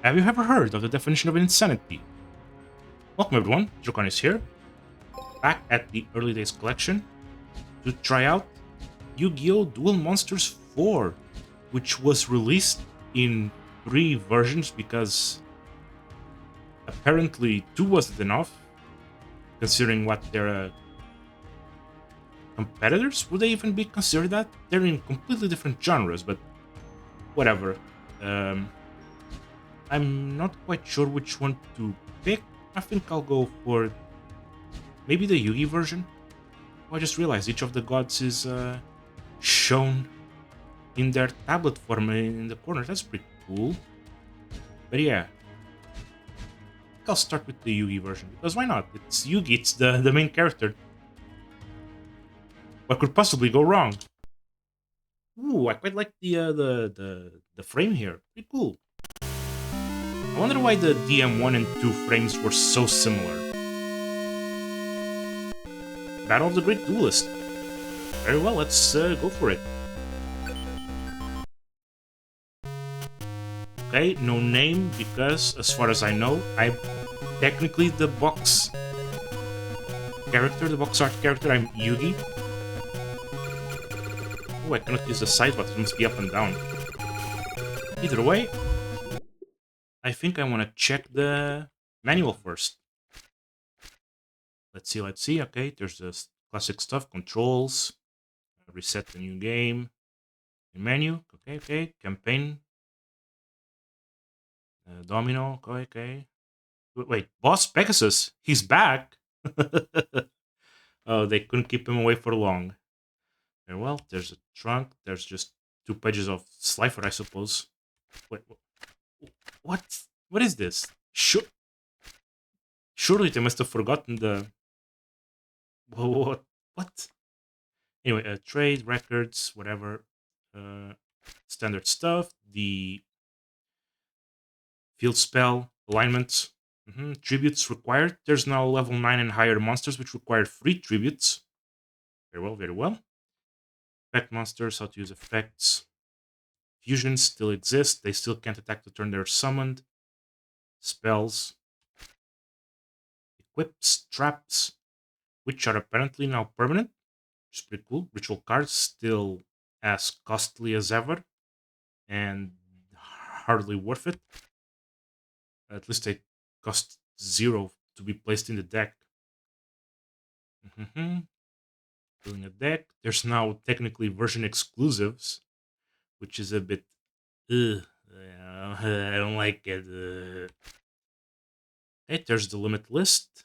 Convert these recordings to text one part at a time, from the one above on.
Have you ever heard of the definition of insanity? Welcome everyone, Dracon is here, back at the Early Days collection to try out Yu-Gi-Oh! Duel Monsters 4, which was released in 3 versions because apparently 2 wasn't enough, considering what their competitors, would they even be considered that? They're in completely different genres, but whatever. I'm not quite sure which one to pick. I think I'll go for maybe the Yugi version. Oh, I just realized each of the gods is shown in their tablet form in the corner. That's pretty cool. But yeah, I'll start with the Yugi version, because why not? It's Yugi, it's the main character. What could possibly go wrong? Ooh, I quite like the frame here. Pretty cool. I wonder why the DM1 and 2 frames were so similar. Battle of the Great Duelist. Very well, let's go for it. Okay, no name, because as far as I know, I'm technically the box character, the box art character. I'm Yugi. Oh, I cannot use the side button, it must be up and down. Either way, I think I want to check the manual first. Let's see. Okay, there's the classic stuff, controls, reset the new game, menu, okay, campaign, domino, okay. Wait, Boss Pegasus, he's back! Oh, they couldn't keep him away for long. Very well, there's a trunk, there's just 2 pages of Slifer, I suppose. Wait, what is this? Surely they must have forgotten the... What? Anyway, trade, records, whatever. Standard stuff. The field spell, alignments, tributes required. There's now level 9 and higher monsters which require 3 tributes. Very well. Effect monsters, how to use effects. Fusions still exist. They still can't attack the turn they're summoned. Spells. Equips, traps, which are apparently now permanent, which is pretty cool. Ritual cards still as costly as ever, and hardly worth it. At least they cost 0 to be placed in the deck. Building a deck. There's now technically version exclusives, which is a bit... I don't like it. Okay, there's the limit list.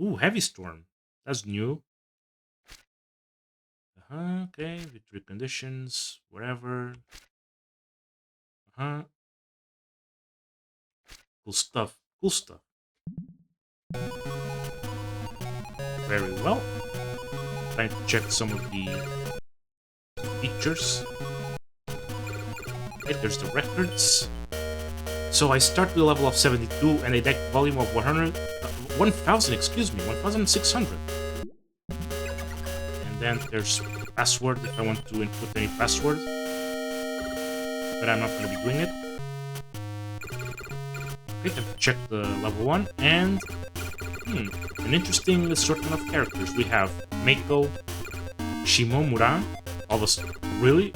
Ooh, Heavy Storm. That's new. Okay, victory conditions, whatever. Cool stuff. Very well. Time to check some of the features. Okay, there's the records. So I start with a level of 72 and a deck volume of 1,600. And then there's password if I want to input any password. But I'm not going to be doing it. Okay, time to check the level 1. And an interesting assortment of characters. We have Meiko, Shimomura. Really?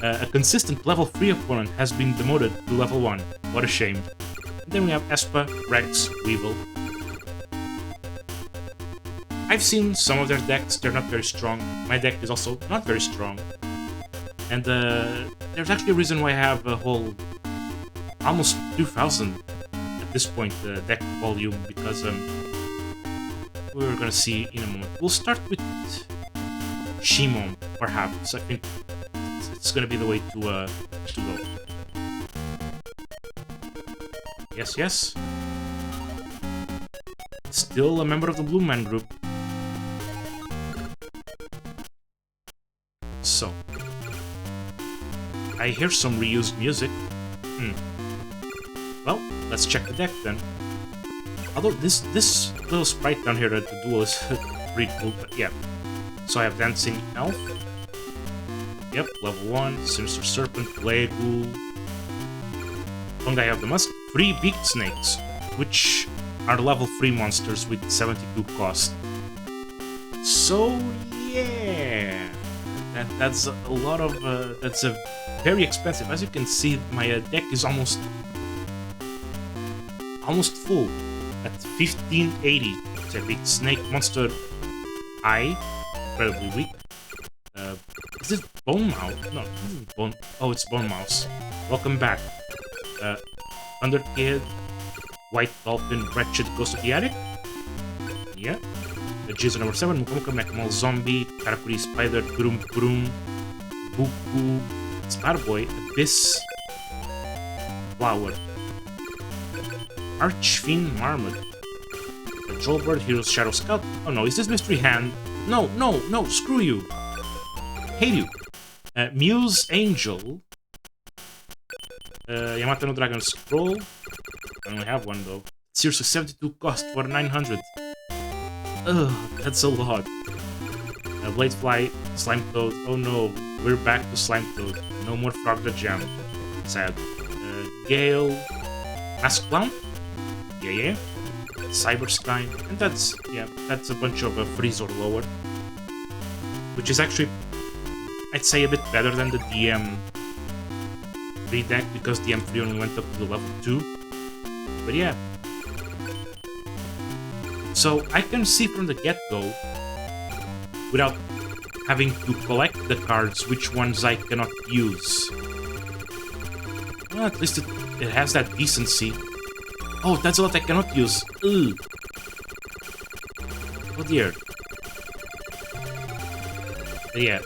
A consistent level 3 opponent has been demoted to level 1. What a shame. And then we have Espa, Rex, Weevil. I've seen some of their decks, they're not very strong. My deck is also not very strong. And there's actually a reason why I have a whole almost 2,000 at this point deck volume, because we're gonna see in a moment. We'll start with Shimon, perhaps. I think it's gonna be the way to go. Yes. Still a member of the Blue Man group. So, I hear some reused music. Well, let's check the deck then. Although this little sprite down here at the duel is pretty cool, but yeah. So I have Dancing Elf. Yep, level 1, Sinister Serpent, Blade Ghoul. One guy of the Musk, 3 big snakes, which are level 3 monsters with 72 cost. So yeah, that's a lot of that's a very expensive. As you can see, my deck is almost full at 1580. It's a big snake monster eye, incredibly weak. Is this Bone Mouse? No, this is Bone. Oh, it's Bone Mouse. Welcome back. Thunder Kid, White Dolphin, Wretched Ghost of the Attic. Yeah. The Jizo number 7, Mukamuka, Mechmal Zombie, Karakuri Spider, Kurum Kurum, Buku, Starboy, Abyss, Flower, Archfiend Marmot, the Trollbird, Hero's Shadow Scout. Oh no, is this Mystery Hand? No, no, no, screw you. Hate you. Muse Angel, Yamato no Dragon Scroll. I only have one though. Seriously, 72 cost for 900. Ugh, that's a lot. Bladefly, Slime Toad. Oh no, we're back to Slime Toad. No more Frog the Jam. Sad. Gale, Mask Clown. Yeah. Cyberstein, and that's a bunch of freeze or lower, which is actually, I'd say, a bit better than the DM3 deck because DM3 only went up to the level 2. But yeah. So I can see from the get-go, without having to collect the cards, which ones I cannot use. Well, at least it has that decency. Oh, that's a lot I cannot use. Ugh. Oh dear. But yeah,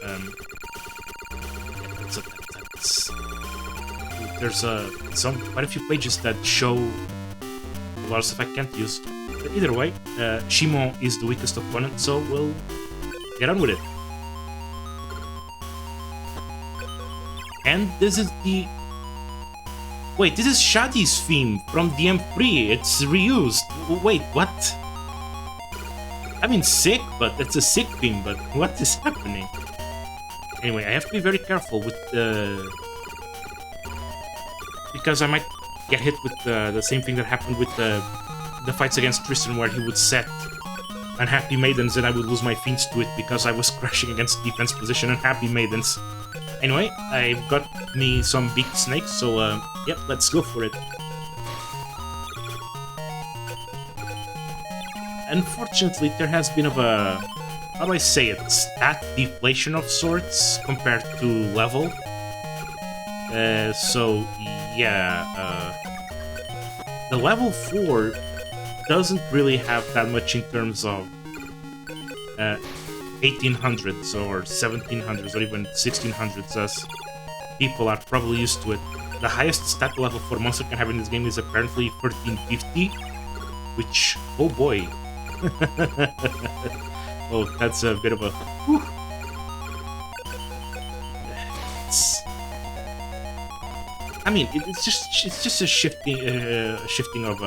there's quite a few pages that show a lot of stuff I can't use. But either way, Shimon is the weakest opponent, so we'll get on with it. And this is the... Wait, this is Shadi's theme from DM3. It's reused. Wait, what? I mean, sick, but it's a sick theme, but what is happening? Anyway, I have to be very careful with because I might get hit with the same thing that happened with the fights against Tristan, where he would set Unhappy Maidens and I would lose my Fiends to it because I was crashing against defense position Unhappy Maidens. Anyway, I've got me some big snakes, so yep, let's go for it. Unfortunately, there has been a, how do I say it, stat deflation of sorts compared to level. So yeah, the level 4 doesn't really have that much in terms of 1800s or 1700s or even 1600s, as people are probably used to it. The highest stat level for monster can have in this game is apparently 1350, which, oh boy. Oh, that's a bit of a... Whew. I mean, it's just a shifting of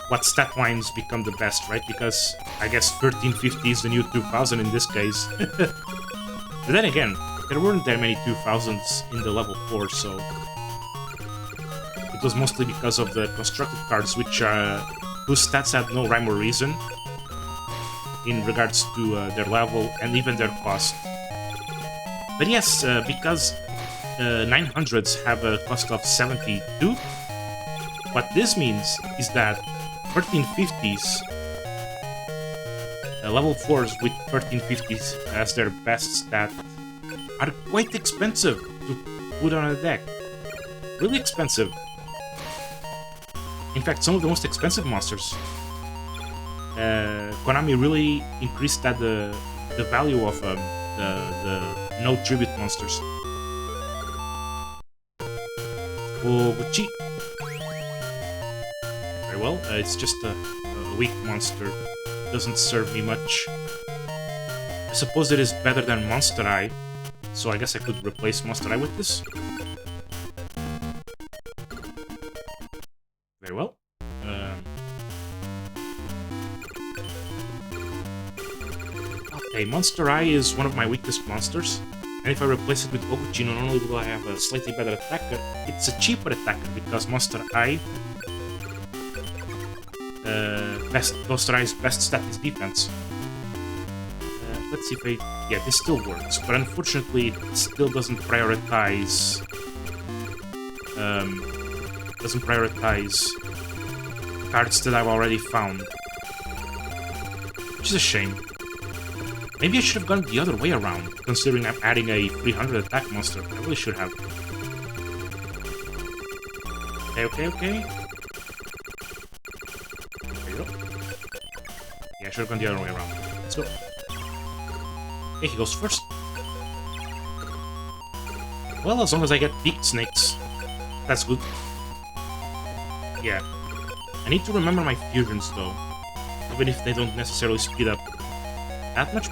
what stat lines become the best, right? Because I guess 1350 is the new 2000 in this case. But then again, there weren't that many 2000s in the level 4, so it was mostly because of the constructed cards, which whose stats had no rhyme or reason in regards to their level and even their cost. But yes, because 900s have a cost of 72, what this means is that 1350s, level 4s with 1350s as their best stat, are quite expensive to put on a deck. Really expensive. In fact, some of the most expensive monsters. Konami really increased the value of the no tribute monsters. Oguchi. Very well, it's just a weak monster. Doesn't serve me much. I suppose it is better than Monster Eye, so I guess I could replace Monster Eye with this. Very well. Okay, Monster Eye is one of my weakest monsters. And if I replace it with Oguchi, not only will I have a slightly better attacker, it's a cheaper attacker because Monster Eye's best stat is defense. Let's see if I... Yeah, this still works, but unfortunately it still doesn't prioritize... cards that I've already found. Which is a shame. Maybe I should have gone the other way around, considering I'm adding a 300 attack monster. I really should have. Okay. There you go. Yeah, I should have gone the other way around. Let's go. Okay, he goes first. Well, as long as I get beaked snakes, that's good. Yeah. I need to remember my fusions, though. Even if they don't necessarily speed up that much,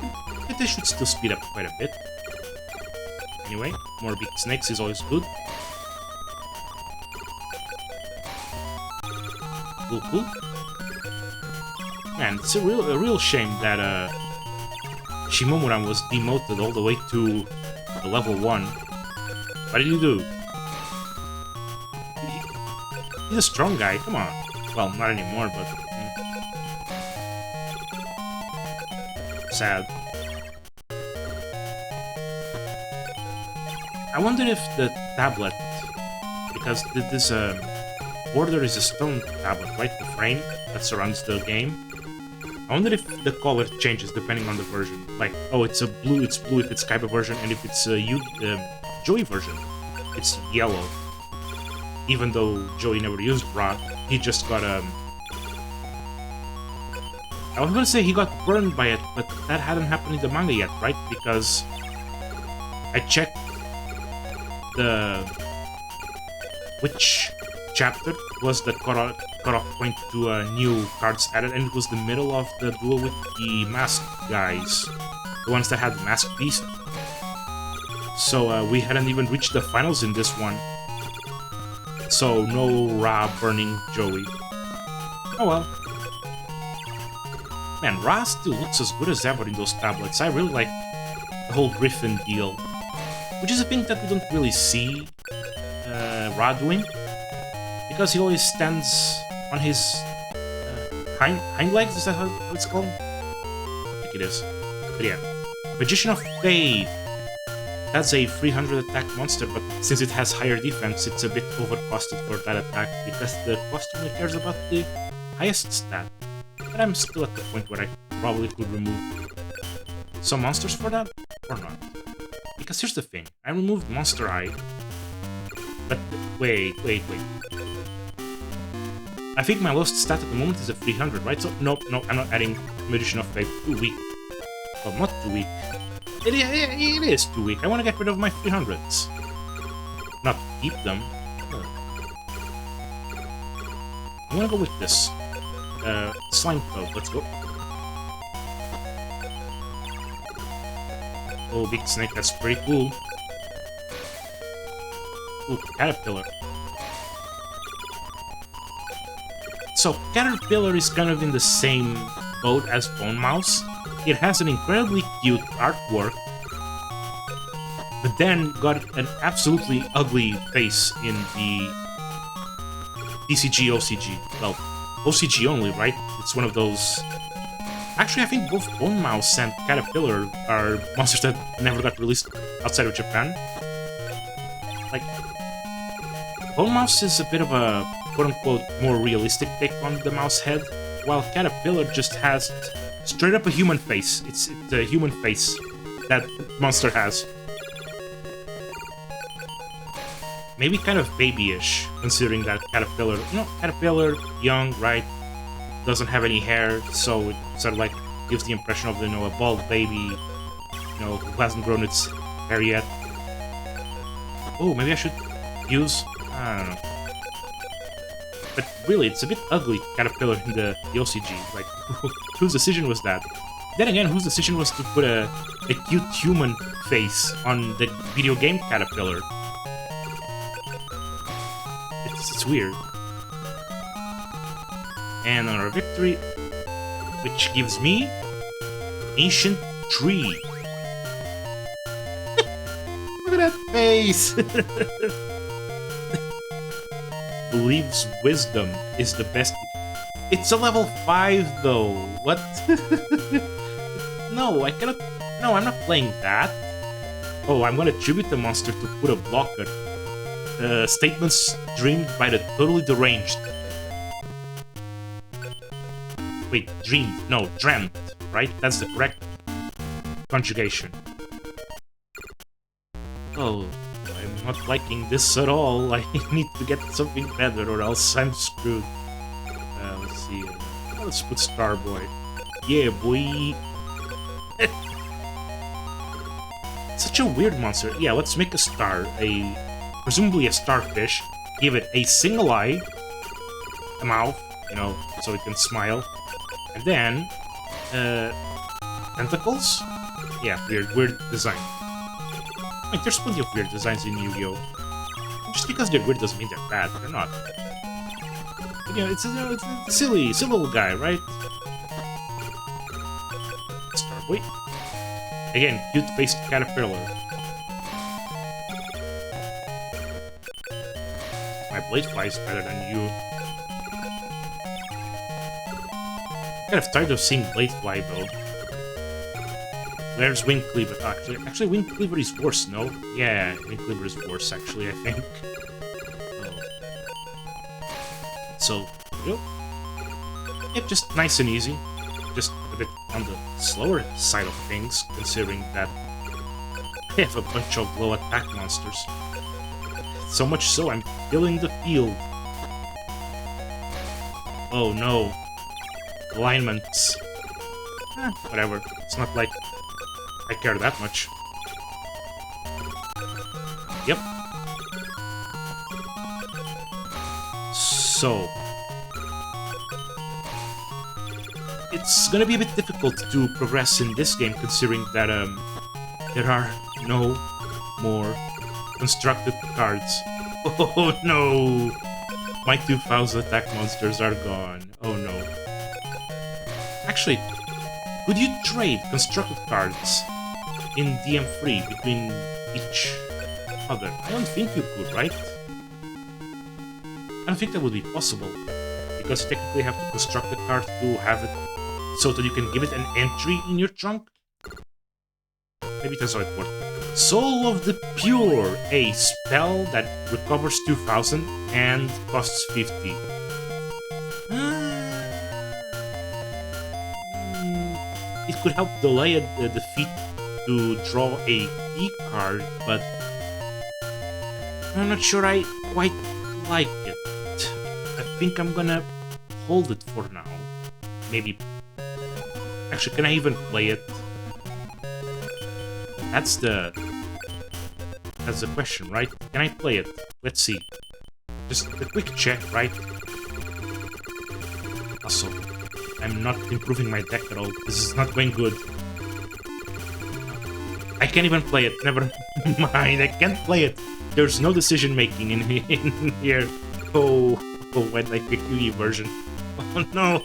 but they should still speed up quite a bit. Anyway, more big snakes is always good. Cool. Man, it's a real shame that Shimomuran was demoted all the way to the level 1. What did you do? He's a strong guy, come on. Well, not anymore, but... sad. I wonder if the tablet... Because this border is a stone tablet, right? The frame that surrounds the game. I wonder if the color changes depending on the version. Like, oh, it's blue if it's Kaiba version, and if it's Joey version, it's yellow. Even though Joey never used Rod, he just got I was gonna say he got burned by it, but that hadn't happened in the manga yet, right? Because I checked which chapter was the cutoff point to new cards added, and it was the middle of the duel with the mask guys, the ones that had Mask Beast. So we hadn't even reached the finals in this one. So no Ra burning Joey. Oh well. Man, Ra still looks as good as ever in those tablets. I really like the whole Griffin deal. Which is a thing that we don't really see Ra doing. Because he always stands on his hind legs, is that how it's called? I think it is. But yeah. Magician of Faith. That's a 300 attack monster, but since it has higher defense, it's a bit overcosted for that attack, because the cost only cares about the highest stat. But I'm still at the point where I probably could remove some monsters for that, or not. Because here's the thing, I removed Monster Eye, but wait. I think my lowest stat at the moment is a 300, right? So, no, I'm not adding Magician of Faith. Too weak. Well, not too weak. It is too weak. I want to get rid of my 300s. Not keep them. I'm gonna go with this. Slime Cloud, let's go. Oh, big snake, that's pretty cool. Ooh, Caterpillar. So, Caterpillar is kind of in the same boat as Bone Mouse. It has an incredibly cute artwork, but then got an absolutely ugly face in the TCG OCG. Well, OCG only, right? It's one of those... Actually, I think both Bone Mouse and Caterpillar are monsters that never got released outside of Japan. Like, Bone Mouse is a bit of a quote-unquote more realistic take on the mouse head, while Caterpillar just has straight up a human face. It's a human face that monster has. Maybe kind of babyish, considering that Caterpillar... Caterpillar, young, right? Doesn't have any hair, so it sort of like gives the impression of, a bald baby, who hasn't grown its hair yet. Oh, maybe I should use... I don't know. But really, it's a bit ugly, Caterpillar in the OCG. Like, whose decision was that? Then again, whose decision was to put a cute human face on the video game Caterpillar? It's weird. And another victory, which gives me Ancient Tree. face! Believes wisdom is the best. It's a level 5 though. What? No, I cannot. No, I'm not playing that. Oh, I'm gonna tribute the monster to put a blocker. Statements dreamed by the totally deranged. Wait, dreamed. No, dreamt. Right? That's the correct conjugation. Oh, I'm not liking this at all. I need to get something better or else I'm screwed. Let's see. Let's put Starboy. Yeah, boy. Such a weird monster. Yeah, let's make a star. Presumably a starfish. Give it a single eye. A mouth, you know, so it can smile. And then... tentacles? Yeah, weird design. I mean, there's plenty of weird designs in Yu-Gi-Oh! Just because they're weird doesn't mean they're bad. They're not. But, yeah, it's a silly little guy, right? Starboy. Again, cute-faced caterpillar. My blade flies better than you. I'm kind of tired of seeing blade fly though. Where's Wing Cleaver? Actually, Wing Cleaver is worse, no? Yeah, Wing Cleaver is worse, actually, I think. Oh. So, yep. Yep, just nice and easy. Just a bit on the slower side of things, considering that I have a bunch of low attack monsters. So much so, I'm filling the field. Oh no. Alignments. Whatever. It's not like I care that much. Yep. So... it's gonna be a bit difficult to progress in this game, considering that, there are no more constructed cards. Oh no! My 2000 attack monsters are gone. Oh no. Actually, could you trade constructed cards in DM3 between each other? I don't think you could, right? I don't think that would be possible, because you technically have to construct the card to have it so that you can give it an entry in your trunk? Maybe that's how it works. Soul of the Pure, a spell that recovers 2000 and costs 50. It could help delay a defeat to draw a key card, but I'm not sure I quite like it. I think I'm gonna hold it for now. Maybe... actually, can I even play it? That's the question, right? Can I play it? Let's see. Just a quick check, right? Also, I'm not improving my deck at all. This is not going good. I can't even play it. Never mind. I can't play it. There's no decision making in here. Oh, when I pick Yugi version. Oh no.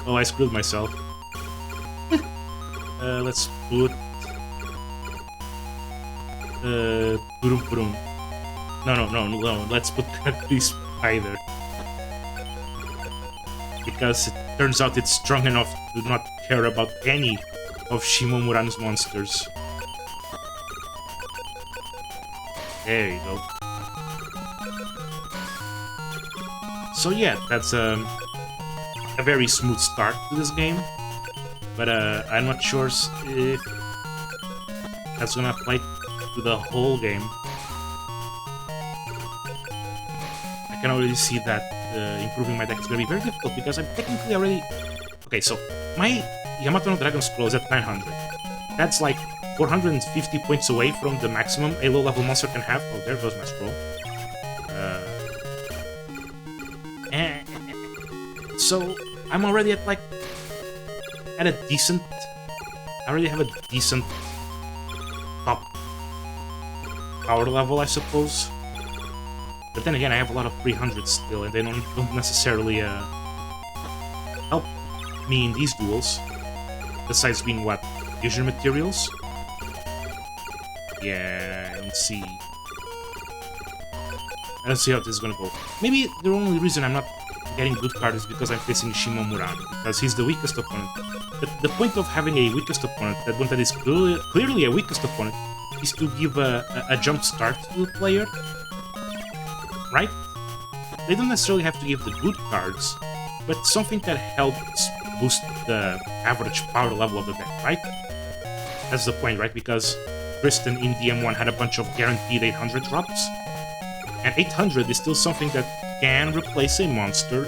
Oh, I screwed myself. Let's put... No, let's put this Spider. Because it turns out it's strong enough to not care about any of Shimomura's monsters. There you go. So yeah, that's a very smooth start to this game. But I'm not sure if that's gonna apply to the whole game. I can already see that improving my deck is gonna be very difficult because I'm technically already... Okay, so my Yamato no Dragon Scroll is at 900. That's like 450 points away from the maximum a low-level monster can have. Oh, there goes my scroll. So I'm already at like... at a decent... I already have a decent top power level, I suppose. But then again, I have a lot of 300s still, and they don't necessarily help me in these duels. Besides being, what, fusion materials? Yeah, I don't see how this is gonna go. Maybe the only reason I'm not getting good cards is because I'm facing Shimo Murano, because he's the weakest opponent. But the point of having a weakest opponent, that one that is clearly a weakest opponent, is to give a jump start to the player, right? They don't necessarily have to give the good cards, but something that helps boost the average power level of the deck, right? That's the point, right? Because Kristen in DM1 had a bunch of guaranteed 800 drops, and 800 is still something that can replace a monster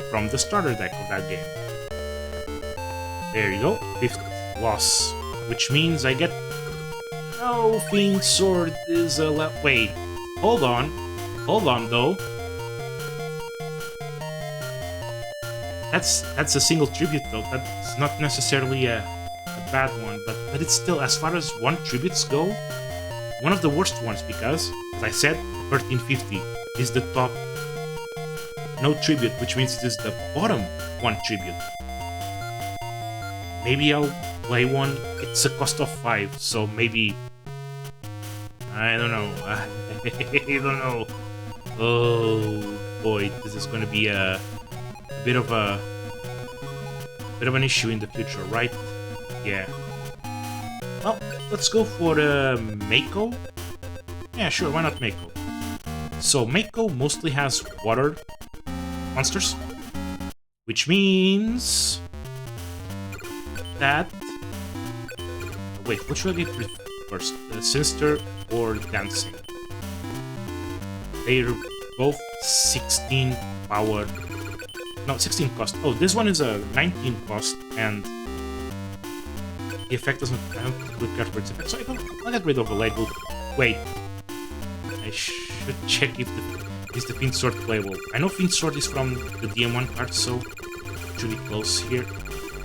from the starter deck of that game. There you go, 5th loss, which means I get... Oh, Fiend Sword is a... Wait, hold on though. That's a single tribute though, that's not necessarily a bad one, but it's still, as far as one tributes go, one of the worst ones, because, as I said, 1350 is the top no tribute, which means it is the bottom one tribute. Maybe I'll play one. It's a cost of 5, so maybe... I don't know. I don't know. Oh boy, this is going to be a bit of an issue in the future, right? Yeah. Well, let's go for Mako. Yeah, sure, why not Mako? So Mako mostly has water monsters, which means that... Wait, what should I get first? Sinister or Dancing? They're both 16 power... No, 16 cost. Oh, this one is a 19 cost, and the effect doesn't... I don't click card for its effect, so I'll get rid of the Lego. Wait. I should check if the Fiend Sword playable. I know Fiend Sword is from the DM1 card, so it should be close here.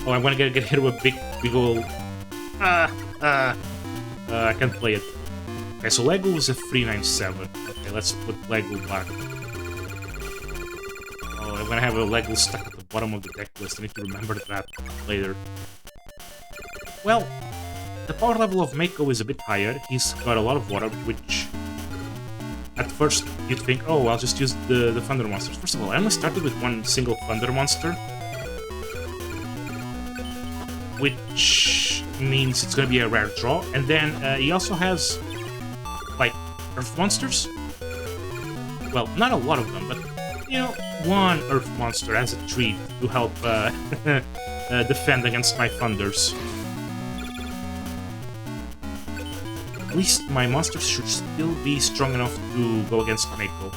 Oh, I'm gonna get hit with a big old... I can't play it. Okay, so Lego was a 397. Okay, let's put Lego back. Oh, I'm gonna have a Lego stuck at the bottom of the deck list. I need to remember that later. Well, the power level of Mako is a bit higher. He's got a lot of water, which... At first, you'd think, oh, I'll just use the Thunder Monsters. First of all, I only started with one single Thunder Monster, which means it's gonna be a rare draw. And then he also has, like, Earth Monsters. Well, not a lot of them, but, you know, one Earth Monster as a treat to help defend against my Thunders. At least my monsters should still be strong enough to go against Mako.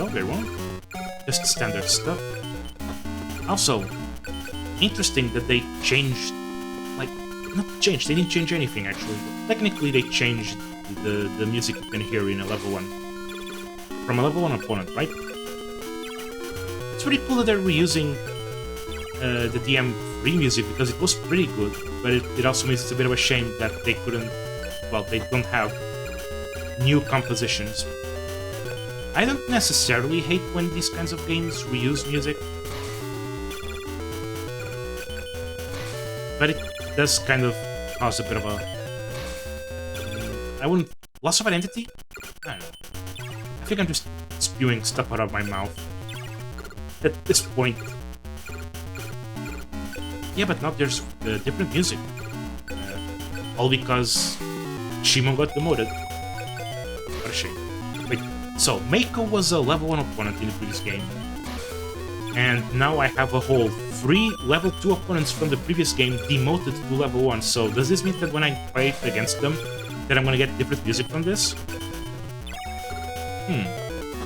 Very well. Just standard stuff. Also, interesting that they changed... Like, not changed, they didn't change anything actually. Technically they changed the music you can hear in a level 1. From a level 1 opponent, right? It's pretty cool that they're reusing the DM3 music, because it was pretty good, but it also means it's a bit of a shame that they couldn't... Well, they don't have new compositions. I don't necessarily hate when these kinds of games reuse music, but it does kind of cause a bit of a... I wouldn't... Loss of identity? I don't know. I think I'm just spewing stuff out of my mouth at this point. Yeah, but now there's different music. All because Shimon got demoted. What a shame. Wait, so Mako was a level 1 opponent in the previous game. And now I have a whole 3 level 2 opponents from the previous game demoted to level 1. So does this mean that when I fight against them, that I'm gonna get different music from this?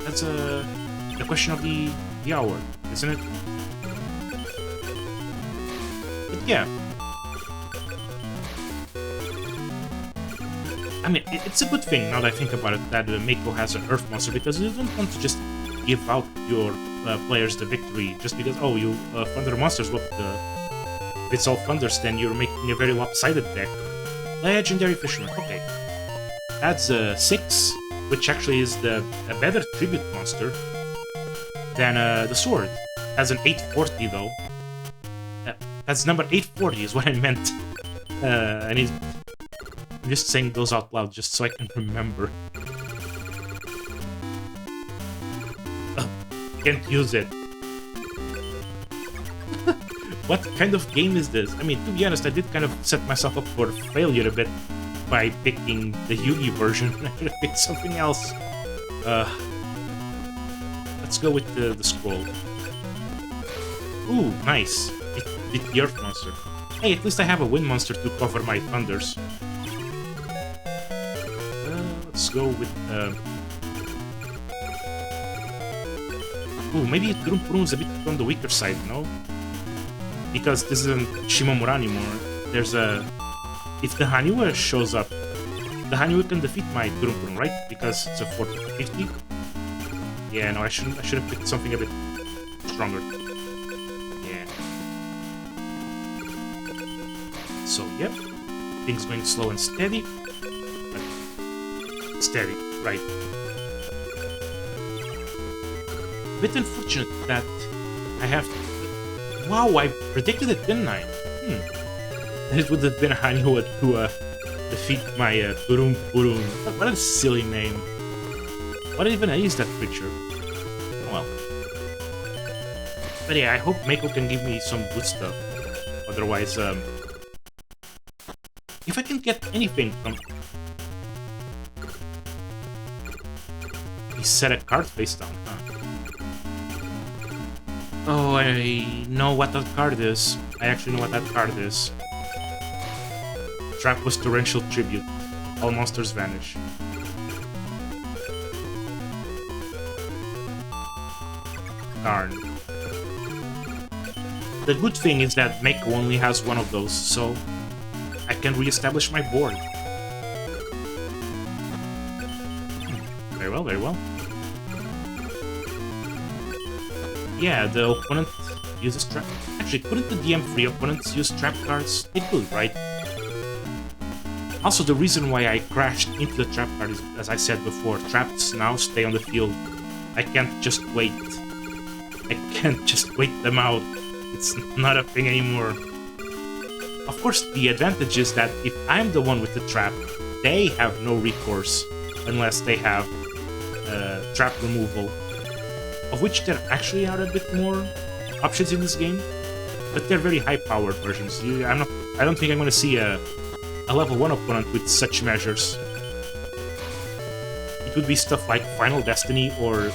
That's the question of the hour, isn't it? But yeah. I mean, it's a good thing, now that I think about it, that Mako has an Earth Monster, because you don't want to just give out your players the victory just because, oh, you Thunder Monsters, what if it's all Thunders, then you're making a very lopsided deck. Legendary Fisherman, okay. That's 6, which actually is a better tribute monster than the Sword. Has an 840 though. That's number 840 is what I meant. And I'm just saying those out loud just so I can remember. Can't use it. What kind of game is this? I mean, to be honest, I did kind of set myself up for failure a bit by picking the Yugi version. I should have picked something else. Let's go with the scroll. Ooh, nice. It's the Earth Monster. Hey, at least I have a Wind Monster to cover my thunders. Let's go with... Ooh, maybe Durum is a bit on the weaker side, no? Because this isn't Shimomura anymore. There's a... If the Haniwa shows up, the Haniwa can defeat my Durum, right? Because it's a 450. Yeah, no, I should have picked something a bit stronger. Yeah. So, yep. Things going slow and steady. But steady, right. Bit unfortunate that I have to... Wow, I predicted it, didn't I? It would have been a Haniwa to defeat my Purum. What a silly name. What even is that creature? Oh well. But yeah, I hope Mako can give me some good stuff. Otherwise, if I can get anything from... He set a card face down, huh? Oh, I know what that card is. I actually know what that card is. Trap was Torrential Tribute. All monsters vanish. Darn. The good thing is that Mako only has one of those, so I can re-establish my board. Very well, very well. Yeah, the opponent uses trap... Actually, couldn't the DM-free opponents use trap cards? They could, right? Also, the reason why I crashed into the trap card is, as I said before, traps now stay on the field. I can't just wait. I can't just wait them out. It's not a thing anymore. Of course, the advantage is that if I'm the one with the trap, they have no recourse unless they have trap removal. Of which there actually are a bit more options in this game, but they're very high-powered versions. I don't think I'm going to see a level 1 opponent with such measures. It would be stuff like Final Destiny or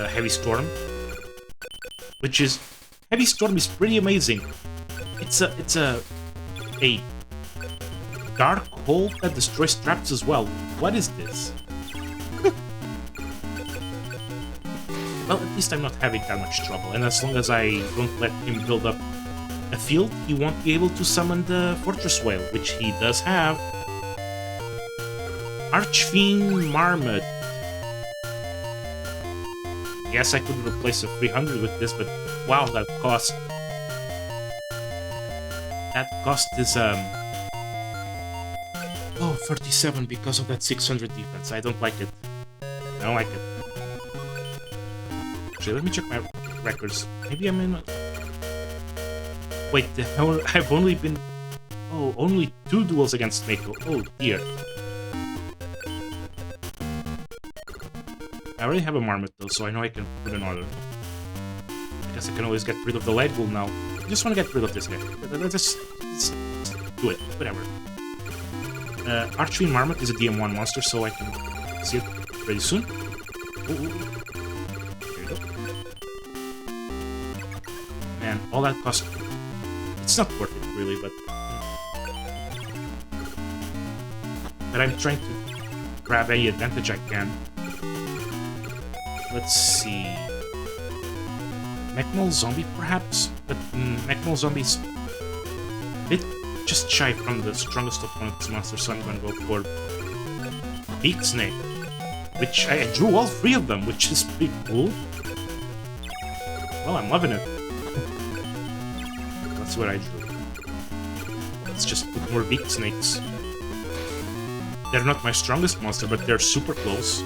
Heavy Storm, which is... Heavy Storm is pretty amazing. It's a dark hole that destroys traps as well. What is this? Well, at least I'm not having that much trouble, and as long as I don't let him build up a field, he won't be able to summon the Fortress Whale, which he does have. Archfiend Marmot. Yes, I could replace a 300 with this, but wow, that cost... That cost is, Oh, 37 because of that 600 defense. I don't like it. I don't like it. Actually, let me check my records. Maybe I'm in... Wait, I've only been... Oh, only 2 duels against Mako. Oh, dear. I already have a Marmot, though, so I know I can put an order. I guess I can always get rid of the Light Bull now. I just want to get rid of this guy. Let's just do it. Whatever. Archfiend Marmot is a DM1 monster, so I can see it pretty soon. Ooh. There you go. Man, all that cost... It's not worth it, really, but... But I'm trying to grab any advantage I can. Let's see... Mechmal Zombie, perhaps? But Mechmal Zombie's a bit just shy from the strongest opponent's monster, so I'm gonna go for Beak Snake, which I drew all 3 of them, which is pretty cool. Well, I'm loving it. That's what I drew. Let's just put more Beak Snakes. They're not my strongest monster, but they're super close.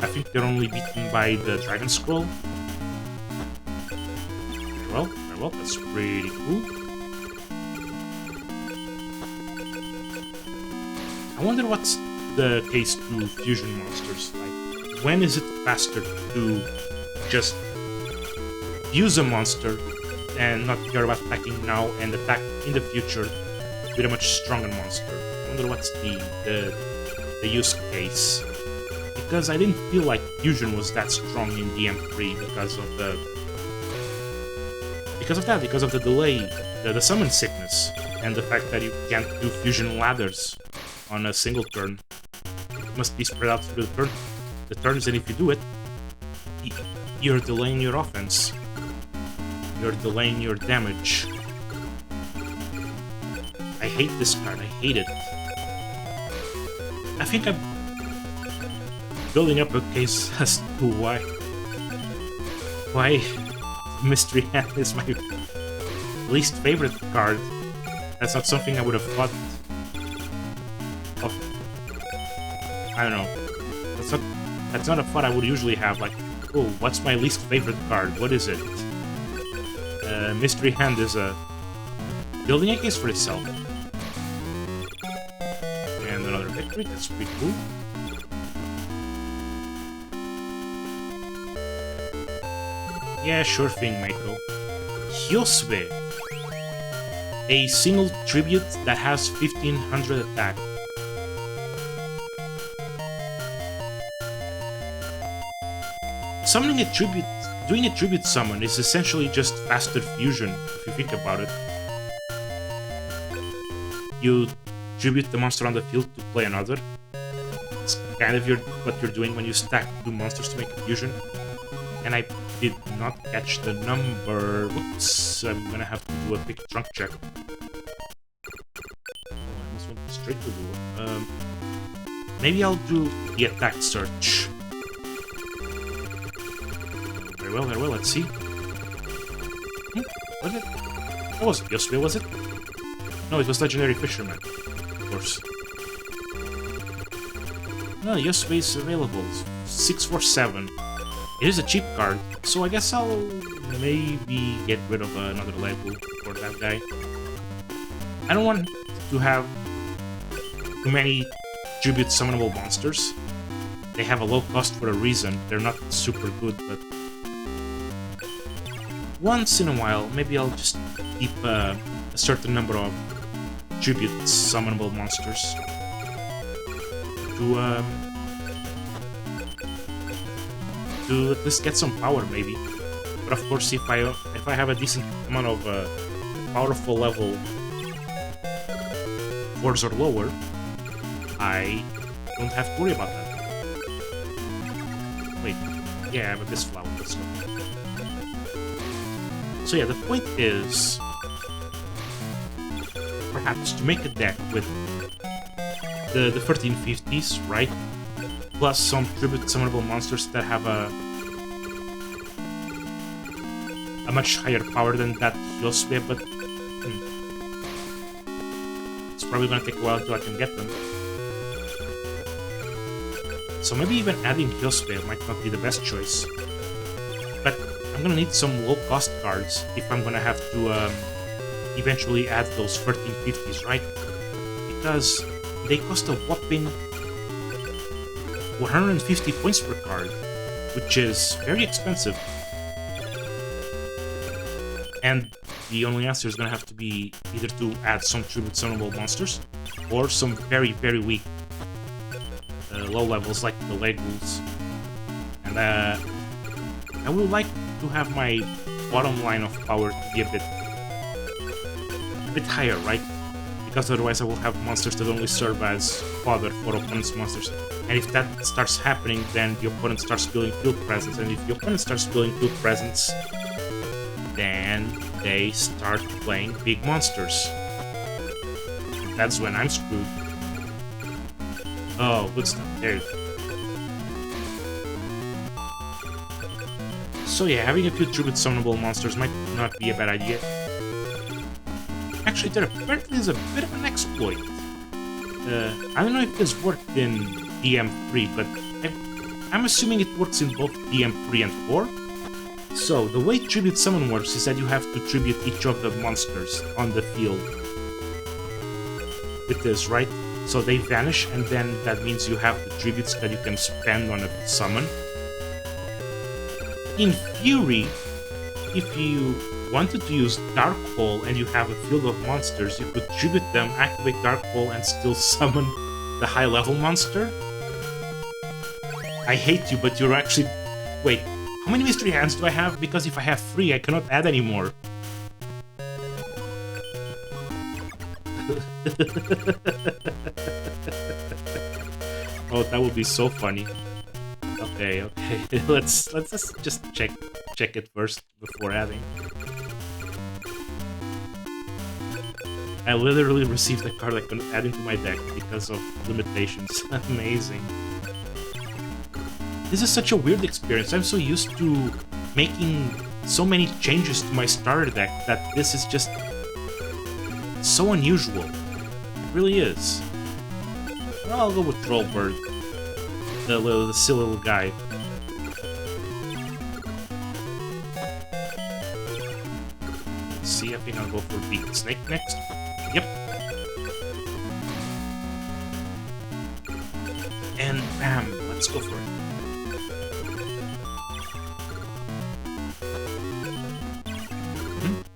I think they're only beaten by the Dragon Scroll. Very well, that's pretty cool. I wonder what's the case to fusion monsters. Like, when is it faster to just use a monster and not care about attacking now and attack in the future with a much stronger monster? I wonder what's the use case. Because I didn't feel like fusion was that strong in DM3 because of the delay, the summon sickness, and the fact that you can't do fusion ladders on a single turn. It must be spread out through the turns, and if you do it, you're delaying your offense. You're delaying your damage. I hate this card, I hate it. I think I'm building up a case as to why Mystery Hand is my least favorite card. That's not something I would have thought of. I don't know. That's not a thought I would usually have. Like, oh, what's my least favorite card? What is it? Mystery Hand is building a case for itself. And another victory. That's pretty cool. Yeah, sure thing, Mako. Hyosue. A single tribute that has 1500 attack. Summoning a tribute, doing a tribute summon is essentially just faster fusion, if you think about it. You tribute the monster on the field to play another. It's kind of what you're doing when you stack two monsters to make a fusion. And I did not catch the number. Whoops, I'm gonna have to do a big trunk check. I almost went straight to do. Maybe I'll do the attack search. Very well, let's see. Was it? That wasn't Hyosue, was it? No, it was Legendary Fisherman, of course. No, Hyosue is available. 647. It is a cheap card, so I guess I'll maybe get rid of another level for that guy. I don't want to have too many tribute summonable monsters. They have a low cost for a reason. They're not super good, but once in a while, maybe I'll just keep a certain number of tribute summonable monsters to at least get some power, maybe. But of course, if I have a decent amount of powerful level 4s or lower, I don't have to worry about that. Wait, yeah, I have a Abyss Flower, let's go. So yeah, the point is perhaps to make a deck with the 1350s, right? Plus some tribute summonable monsters that have a much higher power than that Hyosue, but it's probably gonna take a while until I can get them. So maybe even adding Hyosue might not be the best choice. But I'm gonna need some low-cost cards if I'm gonna have to eventually add those 1350s, right? Because they cost a whopping 150 points per card, which is very expensive. And the only answer is gonna have to be either to add some tribute summonable monsters, or some very, very weak low levels like the leg wolves. And I would like to have my bottom line of power to be a bit higher, right? Because otherwise I will have monsters that only serve as fodder for opponent's monsters. And if that starts happening, then the opponent starts building field presence, and if the opponent starts building field presence, then they start playing big monsters. And that's when I'm screwed. Oh, good stuff. There you go. So yeah, having a few tribute summonable monsters might not be a bad idea. Actually, there apparently is a bit of an exploit. I don't know if this worked in DM3, but I'm assuming it works in both DM3 and 4. So, the way Tribute Summon works is that you have to tribute each of the monsters on the field with this, right? So they vanish, and then that means you have the tributes that you can spend on a summon. In theory, if you wanted to use Dark Hole and you have a field of monsters, you could tribute them, activate Dark Hole, and still summon the high-level monster. I hate you, but you're actually... Wait, how many mystery hands do I have? Because if I have 3, I cannot add any more. Oh, that would be so funny. Okay, let's just check it first before adding. I literally received a card I can add into my deck because of limitations. Amazing. This is such a weird experience. I'm so used to making so many changes to my starter deck that this is just so unusual. It really is. Well, I'll go with Trollbird, the silly little guy. Let's see, I think I'll go for Beaked Snake next. Yep. And bam, let's go for it.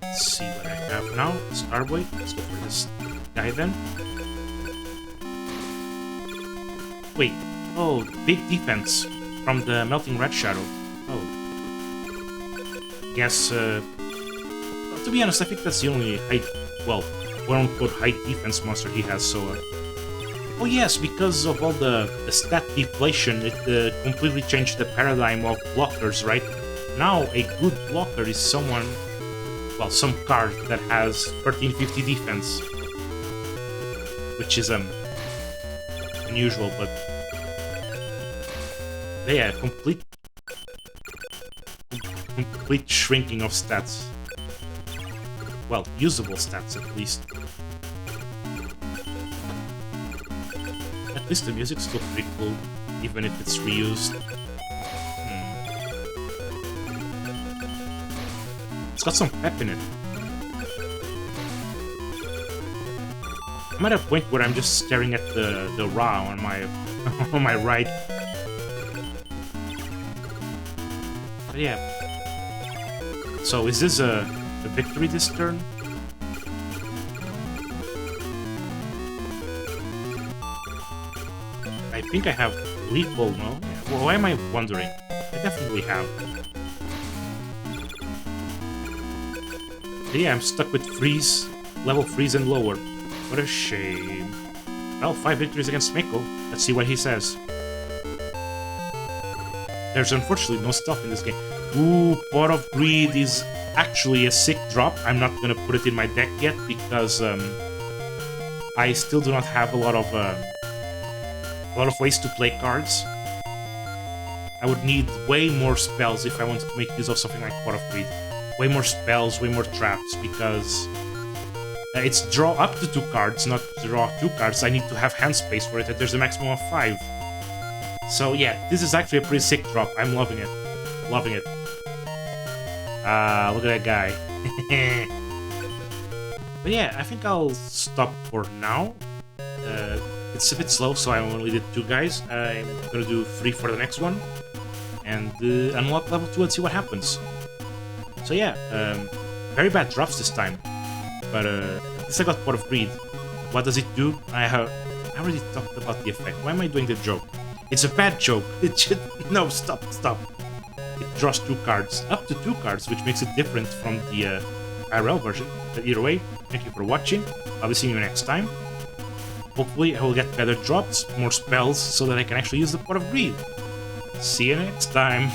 Let's see what I have now. Starboy. Let's go for this guy then. Wait. Oh, big defense from the Melting Red Shadow. Oh. Guess, to be honest, I think that's the only high, well, quote-unquote high defense monster he has, so... Oh yes, because of all the stat deflation, it completely changed the paradigm of blockers, right? Now, a good blocker is someone... well, some card that has 1350 defense. Which is, unusual, but... yeah, complete shrinking of stats. Well, usable stats, at least. At least the music's still pretty cool, even if it's reused. It's got some pep in it. I'm at a point where I'm just staring at the Ra on my on my right. But yeah. So is this a victory this turn? I think I have lethal, no? Yeah. Well, why am I wondering? I definitely have. But yeah, I'm stuck with freeze, level freeze and lower. What a shame. Well, 5 victories against Mako. Let's see what he says. There's unfortunately no stuff in this game. Ooh, Pot of Greed is actually a sick drop. I'm not gonna put it in my deck yet because I still do not have a lot of ways to play cards. I would need way more spells if I wanted to make use of something like Pot of Greed. Way more spells, way more traps, because it's draw up to 2 cards, not draw 2 cards. I need to have hand space for it, and there's a maximum of 5. So yeah, this is actually a pretty sick drop. I'm loving it. Loving it. Look at that guy. But yeah, I think I'll stop for now. It's a bit slow, so I only did 2 guys. I'm gonna do 3 for the next one. And unlock level 2 and see what happens. So yeah, very bad drops this time. But at least I got Pot of Greed. What does it do? I already talked about the effect. Why am I doing the joke? It's a bad joke. It should... No, stop. It draws 2 cards. Up to 2 cards, which makes it different from the IRL version. But either way, thank you for watching. I'll be seeing you next time. Hopefully I will get better drops, more spells, so that I can actually use the Pot of Greed. See you next time.